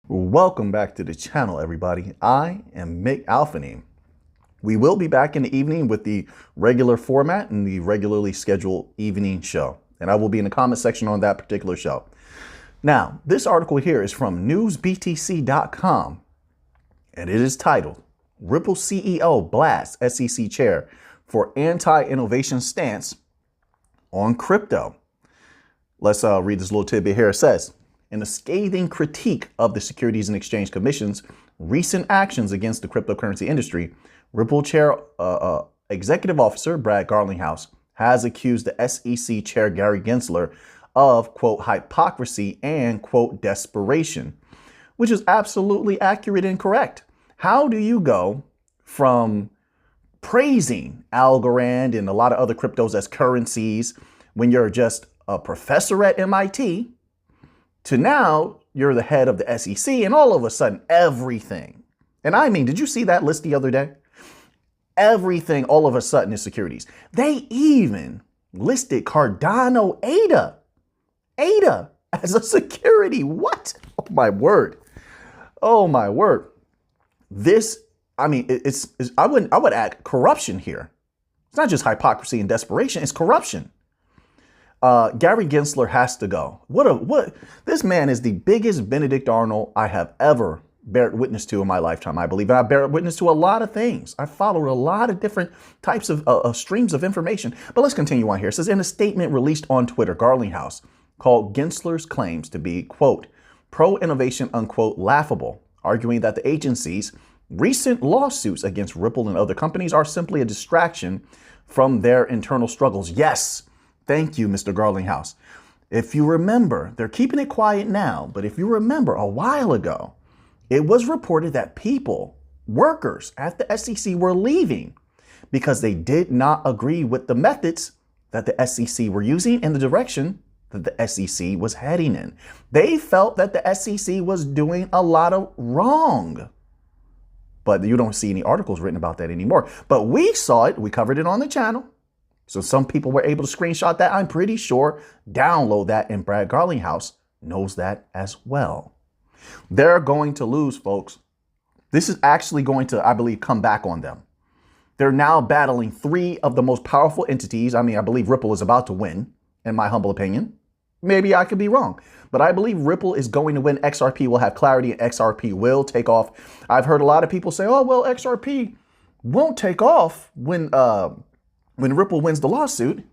Welcome back to the channel, everybody. I am Mick Alphaneme. We will be back in the evening with the regular format and the regularly scheduled evening show. And I will be in the comment section on that particular show. Now, this article here is from newsbtc.com, and it is titled, Ripple CEO Blasts SEC Chair for Anti-Innovation Stance on Crypto. Let's read this little tidbit here. It says, in a scathing critique of the Securities and Exchange Commission's recent actions against the cryptocurrency industry, Ripple Chair Executive Officer Brad Garlinghouse has accused the SEC Chair Gary Gensler of, quote, hypocrisy and, quote, desperation, which is absolutely accurate and correct. How do you go from praising Algorand and a lot of other cryptos as currencies when you're just a professor at MIT to now you're the head of the SEC and all of a sudden everything, and I mean, did you see that list the other day? Everything all of a sudden is securities. They even listed Cardano ADA as a security. What? Oh my word. Oh my word. This, I mean, I would add corruption here. It's not just hypocrisy and desperation, it's corruption. Gary Gensler has to go. This man is the biggest Benedict Arnold I have ever bared witness to in my lifetime, I believe. And I bear witness to a lot of things. I followed a lot of different types of streams of information. But let's continue on here. It says, in a statement released on Twitter, Garlinghouse called Gensler's claims to be, quote, pro-innovation, unquote, laughable, arguing that the agency's recent lawsuits against Ripple and other companies are simply a distraction from their internal struggles. Yes. Thank you, Mr. Garlinghouse. If you remember, they're keeping it quiet now, but if you remember a while ago, it was reported that workers at the SEC were leaving because they did not agree with the methods that the SEC were using and the direction that the SEC was heading in. They felt that the SEC was doing a lot of wrong. But you don't see any articles written about that anymore. But we saw it. We covered it on the channel. So some people were able to screenshot that. I'm pretty sure download that, and Brad Garlinghouse knows that as well. They're going to lose, folks. This is actually going to, I believe, come back on them. They're now battling three of the most powerful entities. I mean, I believe Ripple is about to win, in my humble opinion. Maybe I could be wrong, but I believe Ripple is going to win. XRP will have clarity and XRP will take off. I've heard a lot of people say, oh, well, XRP won't take off when Ripple wins the lawsuit.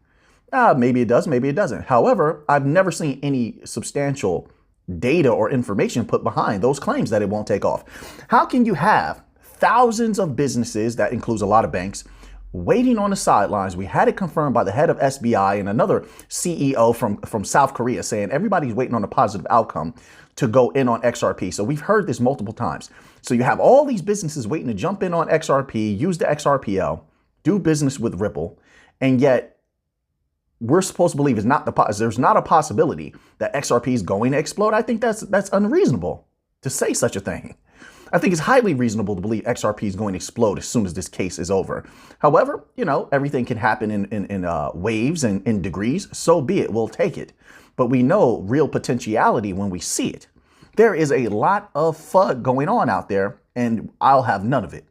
Maybe it does, maybe it doesn't. However, I've never seen any substantial data or information put behind those claims that it won't take off. How can you have thousands of businesses, that includes a lot of banks, waiting on the sidelines? We had it confirmed by the head of SBI and another CEO from South Korea saying everybody's waiting on a positive outcome to go in on XRP. So we've heard this multiple times. So you have all these businesses waiting to jump in on XRP, use the XRPL, do business with Ripple, and yet we're supposed to believe there's not a possibility that XRP is going to explode. I think that's unreasonable to say such a thing. I think it's highly reasonable to believe XRP is going to explode as soon as this case is over. However, you know, everything can happen in waves and in degrees. So be it. We'll take it. But we know real potentiality when we see it. There is a lot of FUD going on out there, and I'll have none of it.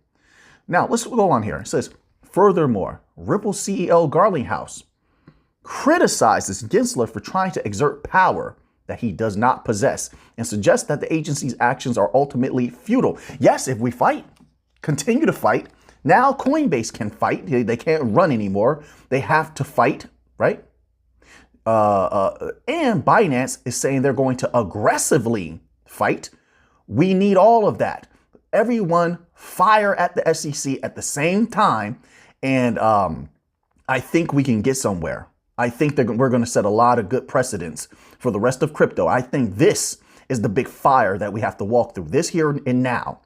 Now, let's go on here. It says, furthermore, Ripple CEO Garlinghouse criticizes Gensler for trying to exert power that he does not possess and suggests that the agency's actions are ultimately futile. Yes, if we fight, continue to fight. Now Coinbase can fight. They can't run anymore. They have to fight, right? And Binance is saying they're going to aggressively fight. We need all of that. Everyone fire at the SEC at the same time. And I think we can get somewhere. I think we're going to set a lot of good precedents for the rest of crypto. I think this is the big fire that we have to walk through, this here and now.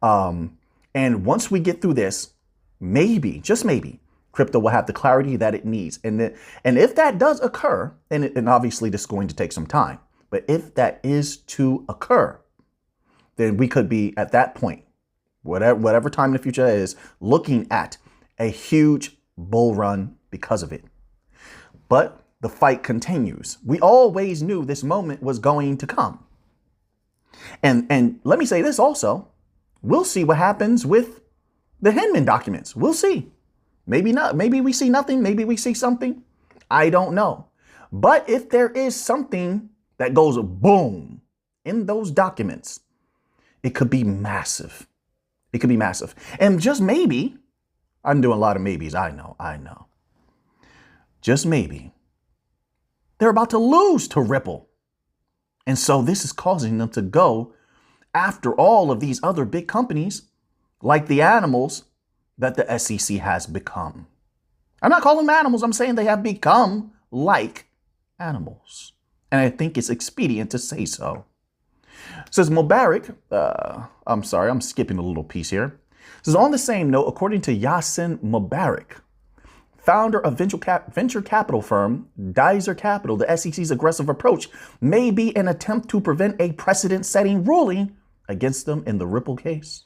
And once we get through this, maybe, just maybe, crypto will have the clarity that it needs. And if that does occur, and obviously this is going to take some time, but if that is to occur, then we could be at that point, whatever time in the future is, looking at a huge bull run because of it. But the fight continues. We always knew this moment was going to come. And let me say this also. We'll see what happens with the Hinman documents. We'll see. Maybe not. Maybe we see nothing. Maybe we see something. I don't know. But if there is something that goes boom in those documents, it could be massive. It could be massive. And just maybe, I'm doing a lot of maybes. I know. Just maybe, they're about to lose to Ripple. And so this is causing them to go after all of these other big companies like the animals that the SEC has become. I'm not calling them animals. I'm saying they have become like animals. And I think it's expedient to say so. It says Mubarak, I'm sorry, I'm skipping a little piece here. It says on the same note, according to Yassin Mubarak, founder of venture capital firm Dizer Capital, the SEC's aggressive approach may be an attempt to prevent a precedent-setting ruling against them in the Ripple case.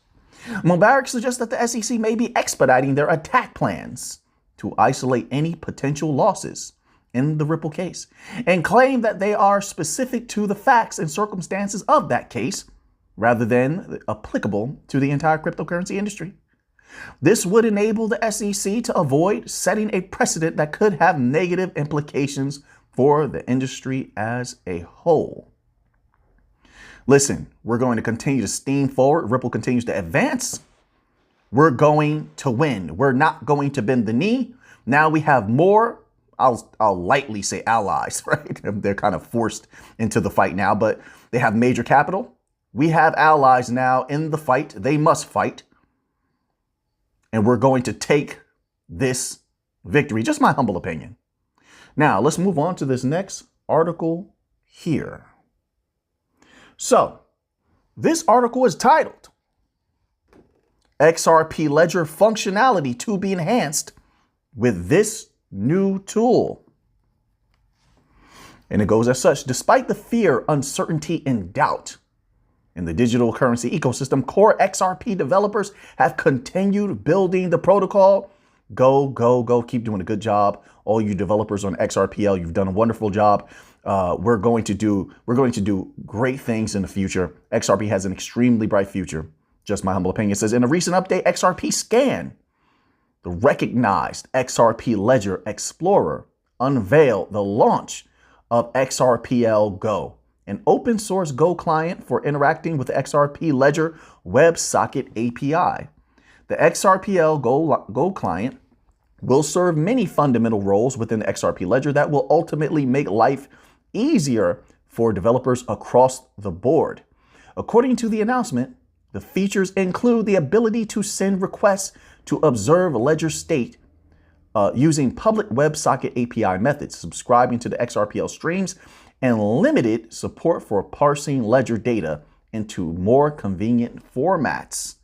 Mubarak suggests that the SEC may be expediting their attack plans to isolate any potential losses in the Ripple case and claim that they are specific to the facts and circumstances of that case rather than applicable to the entire cryptocurrency industry. This would enable the SEC to avoid setting a precedent that could have negative implications for the industry as a whole. Listen, we're going to continue to steam forward. Ripple continues to advance. We're going to win. We're not going to bend the knee. Now we have more, I'll lightly say allies, right? They're kind of forced into the fight now, but they have major capital. We have allies now in the fight. They must fight. And we're going to take this victory. Just my humble opinion. Now, let's move on to this next article here. So, this article is titled, XRP Ledger Functionality to be Enhanced with this New Tool. And it goes as such. Despite the fear, uncertainty, and doubt in the digital currency ecosystem, core XRP developers have continued building the protocol. Go. Keep doing a good job. All you developers on XRPL, you've done a wonderful job. We're going to do great things in the future. XRP has an extremely bright future. Just my humble opinion. It says in a recent update, XRP Scan, the recognized XRP Ledger Explorer, unveiled the launch of XRPL Go, an open source Go client for interacting with the XRP Ledger WebSocket API. The XRPL Go client will serve many fundamental roles within the XRP Ledger that will ultimately make life easier for developers across the board. According to the announcement, the features include the ability to send requests to observe ledger state using public WebSocket API methods, subscribing to the XRPL streams, and limited support for parsing ledger data into more convenient formats.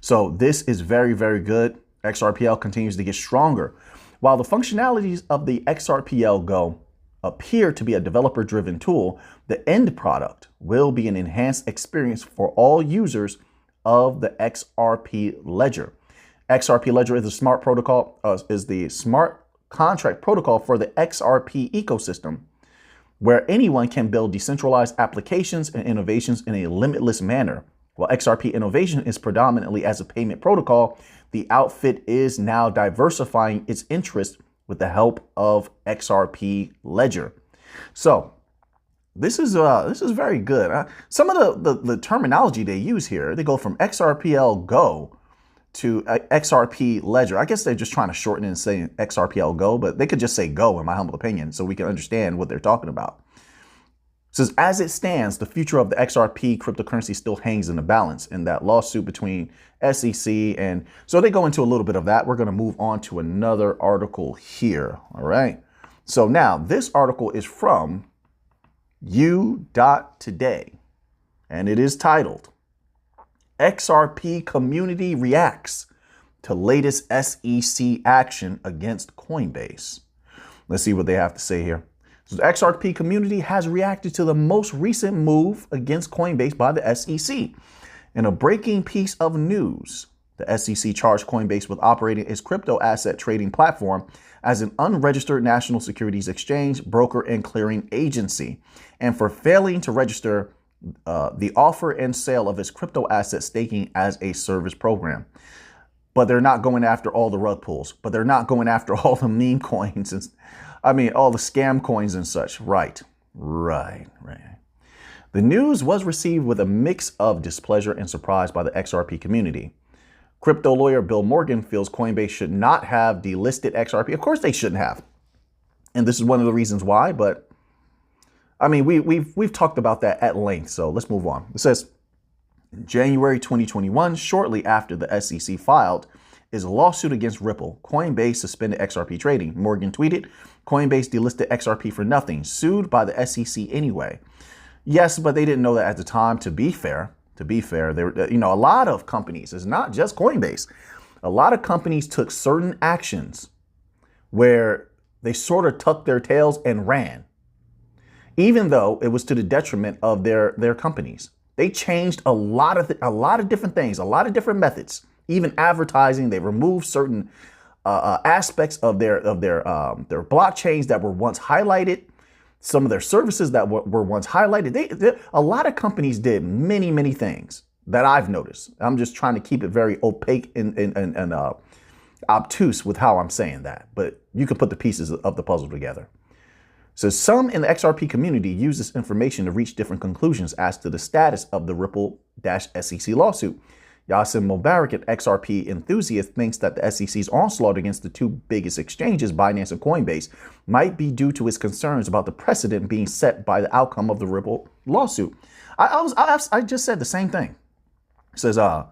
So this is very, very good. XRPL continues to get stronger. While the functionalities of the XRPL Go appear to be a developer-driven tool, the end product will be an enhanced experience for all users of the XRP Ledger. XRP Ledger is the smart contract protocol for the XRP ecosystem, where anyone can build decentralized applications and innovations in a limitless manner. While XRP innovation is predominantly as a payment protocol, the outfit is now diversifying its interest with the help of XRP Ledger. So this is very good. Some of the terminology they use here, they go from XRPL Go to XRP Ledger. I guess they're just trying to shorten it and say XRPL Go, but they could just say Go in my humble opinion so we can understand what they're talking about. It says, as it stands, the future of the XRP cryptocurrency still hangs in the balance in that lawsuit between SEC. And so they go into a little bit of that. We're going to move on to another article here. All right. So now this article is from U.Today, and it is titled, XRP Community Reacts to Latest SEC Action Against Coinbase. Let's see what they have to say here. So the XRP community has reacted to the most recent move against Coinbase by the SEC. In a breaking piece of news, the SEC charged Coinbase with operating its crypto asset trading platform as an unregistered national securities exchange, broker, and clearing agency, and for failing to register the offer and sale of its crypto asset staking as a service program. But they're not going after all the rug pulls. But they're not going after all the meme coins and all the scam coins and such. Right. The news was received with a mix of displeasure and surprise by the XRP community. Crypto lawyer Bill Morgan feels Coinbase should not have delisted XRP. Of course they shouldn't have. And this is one of the reasons why, but we've talked about that at length. So let's move on. It says, in January 2021, shortly after the SEC filed is a lawsuit against Ripple, Coinbase suspended XRP trading. Morgan tweeted, Coinbase delisted XRP for nothing, sued by the SEC anyway. Yes, but they didn't know that at the time. To be fair, there, a lot of companies, it's not just Coinbase. A lot of companies took certain actions where they sort of tucked their tails and ran, even though it was to the detriment of their companies. They changed a lot of different things, a lot of different methods, even advertising. They removed certain aspects of their blockchains that were once highlighted. Some of their services that were once highlighted. A lot of companies did many things that I've noticed. I'm just trying to keep it very opaque and obtuse with how I'm saying that. But you can put the pieces of the puzzle together. So some in the XRP community use this information to reach different conclusions as to the status of the Ripple-SEC lawsuit. Yassin Mubarak, an XRP enthusiast, thinks that the SEC's onslaught against the two biggest exchanges, Binance and Coinbase, might be due to his concerns about the precedent being set by the outcome of the Ripple lawsuit. I just said the same thing. It says, I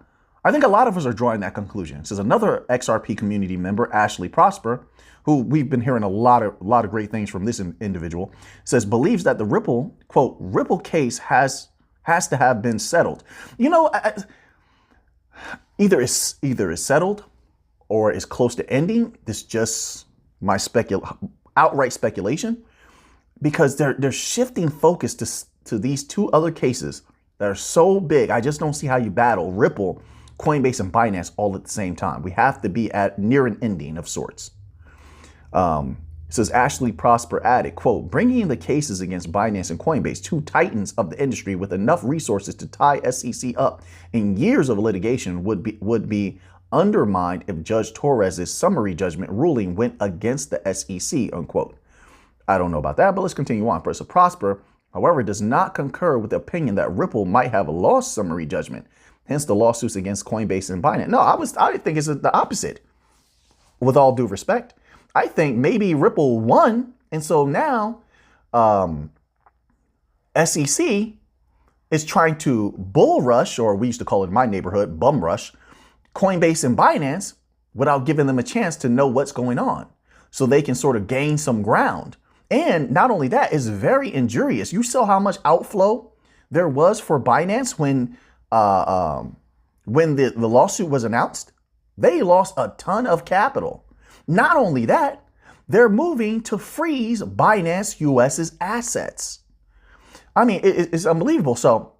think a lot of us are drawing that conclusion. It says another XRP community member, Ashley Prosper, who we've been hearing a lot of great things from this individual, says believes that the Ripple, quote, Ripple case has to have been settled. Either is settled or is close to ending. This is just my outright speculation, because they're shifting focus to these two other cases that are so big. I just don't see how you battle Ripple, Coinbase, and Binance all at the same time. We have to be at near an ending of sorts. It says Ashley Prosper added, quote, bringing the cases against Binance and Coinbase, two titans of the industry with enough resources to tie SEC up in years of litigation, would be undermined if Judge Torres's summary judgment ruling went against the SEC, unquote. I don't know about that, but let's continue on. Professor Prosper, however, does not concur with the opinion that Ripple might have lost summary judgment, hence the lawsuits against Coinbase and Binance. No, I think it's the opposite. With all due respect, I think maybe Ripple won, and so now SEC is trying to bull rush, or we used to call it in my neighborhood, bum rush, Coinbase and Binance without giving them a chance to know what's going on, so they can sort of gain some ground. And not only that, it's very injurious. You saw how much outflow there was for Binance when the lawsuit was announced. They lost a ton of capital. Not only that, they're moving to freeze Binance US's assets. It's unbelievable. So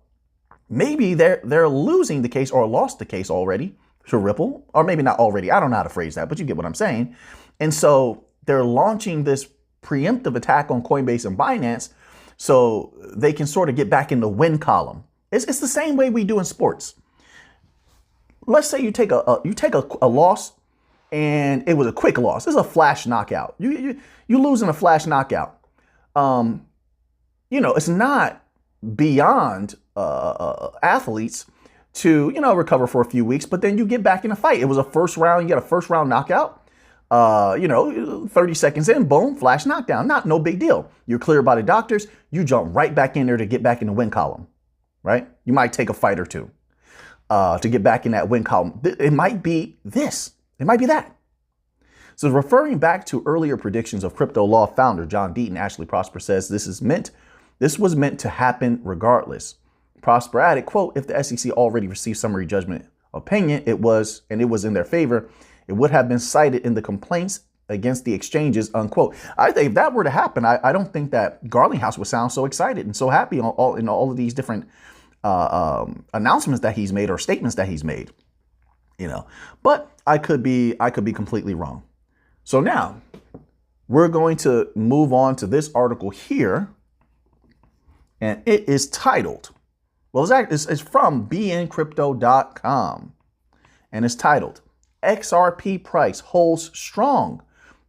maybe they're losing the case or lost the case already to Ripple, or maybe not already. I don't know how to phrase that, but you get what I'm saying. And so they're launching this preemptive attack on Coinbase and Binance so they can sort of get back in the win column. It's the same way we do in sports. Let's say you take a loss, and it was a quick loss. It's a flash knockout. You lose in a flash knockout. It's not beyond athletes to recover for a few weeks, but then you get back in a fight. It was a first round. You get a first round knockout. 30 seconds in, boom, flash knockdown. No big deal. You're cleared by the doctors. You jump right back in there to get back in the win column, right? You might take a fight or two to get back in that win column. It might be this. It might be that. So referring back to earlier predictions of crypto law founder John Deaton, Ashley Prosper says this was meant to happen regardless. Prosper added, quote, if the SEC already received summary judgment opinion, it was in their favor, it would have been cited in the complaints against the exchanges, unquote. I think if that were to happen, I don't think that Garlinghouse would sound so excited and so happy in all of these different announcements that he's made or statements that he's made. But I could be completely wrong. So now we're going to move on to this article here, and it is titled, Well, it's from bncrypto.com, and it's titled, XRP price holds strong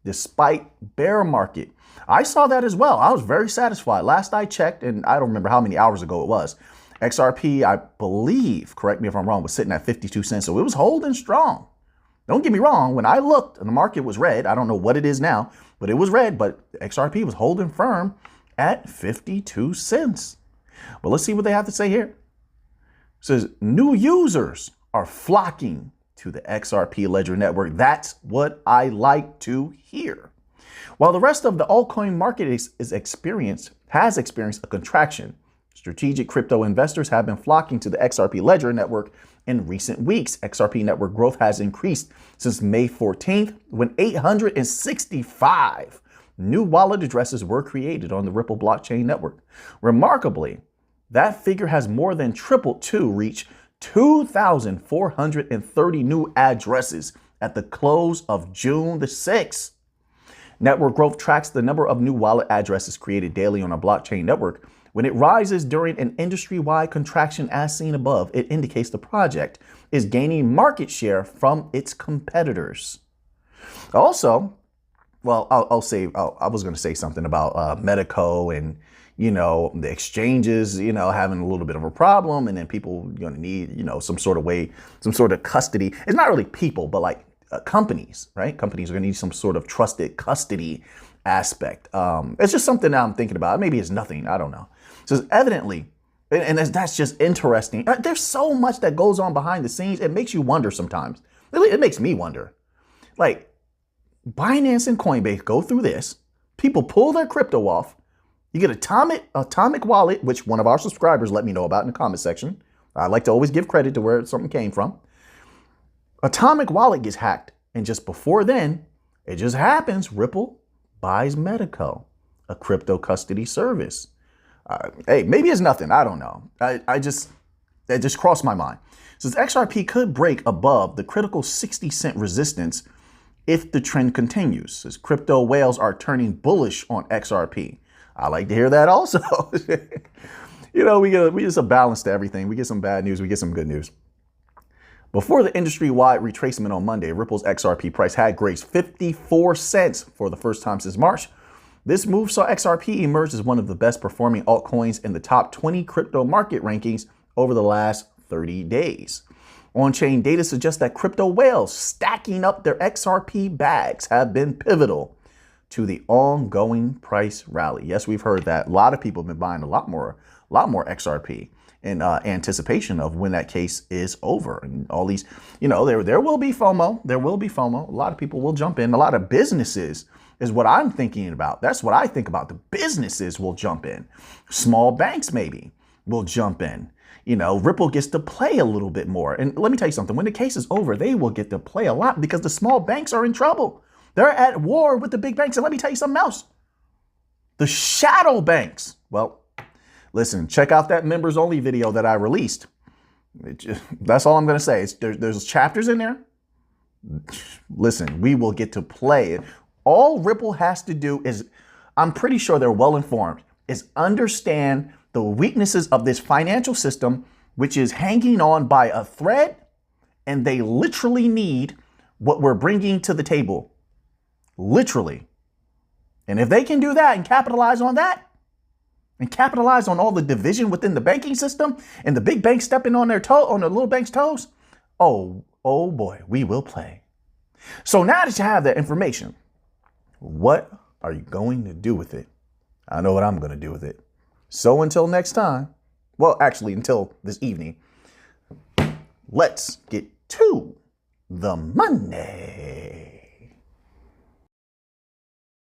despite bear market. I saw that as well. I was very satisfied. Last I checked, and I don't remember how many hours ago it was, XRP, I believe, correct me if I'm wrong, was sitting at 52 cents. So it was holding strong. Don't get me wrong. When I looked and the market was red, I don't know what it is now, but it was red, but XRP was holding firm at 52 cents. But let's see what they have to say here. It says new users are flocking to the XRP Ledger network. That's what I like to hear. While the rest of the altcoin market has experienced a contraction, strategic crypto investors have been flocking to the XRP Ledger network in recent weeks. XRP network growth has increased since May 14th, when 865 new wallet addresses were created on the Ripple blockchain network. Remarkably, that figure has more than tripled to reach 2,430 new addresses at the close of June the 6th. Network growth tracks the number of new wallet addresses created daily on a blockchain network. When it rises during an industry-wide contraction as seen above, it indicates the project is gaining market share from its competitors. Also, well, I was going to say something about Medico and, the exchanges, having a little bit of a problem, and then people going to need, some sort of custody. It's not really people, but like companies, right? Companies are going to need some sort of trusted custody aspect. It's just something that I'm thinking about. Maybe it's nothing. I don't know. So evidently, and that's just interesting. There's so much that goes on behind the scenes. It makes you wonder sometimes. It makes me wonder. Like Binance and Coinbase go through this. People pull their crypto off. You get Atomic Wallet, which one of our subscribers let me know about in the comment section. I like to always give credit to where something came from. Atomic Wallet gets hacked. And just before then, it just happens. Ripple buys Medico, a crypto custody service. Hey, maybe it's nothing. I don't know. That just crossed my mind. Since XRP could break above the critical 60-cent resistance if the trend continues, as crypto whales are turning bullish on XRP. I like to hear that also. We just a balance to everything. We get some bad news, we get some good news. Before the industry-wide retracement on Monday, Ripple's XRP price had grazed 54 cents for the first time since March. This move saw XRP emerge as one of the best performing altcoins in the top 20 crypto market rankings over the last 30 days. On-chain data suggests that crypto whales stacking up their XRP bags have been pivotal to the ongoing price rally. Yes, we've heard that. A lot of people have been buying a lot more XRP in anticipation of when that case is over. And all these, there will be FOMO. There will be FOMO. A lot of people will jump in. A lot of businesses is what I'm thinking about. That's what I think about. The businesses will jump in. Small banks maybe will jump in. Ripple gets to play a little bit more. And let me tell you something. When the case is over, they will get to play a lot because the small banks are in trouble. They're at war with the big banks. And let me tell you something else. The shadow banks. Well, listen, check out that members only video that I released. That's all I'm going to say. There's chapters in there. Listen, we will get to play it. All Ripple has to do is, I'm pretty sure they're well informed, is understand the weaknesses of this financial system, which is hanging on by a thread, and they literally need what we're bringing to the table. Literally. And if they can do that and capitalize on that, and capitalize on all the division within the banking system and the big banks stepping on their little bank's toes, oh boy, we will play. So now that you have that information, what are you going to do with it? I know what I'm going to do with it. So until next time, well, actually until this evening, let's get to the money.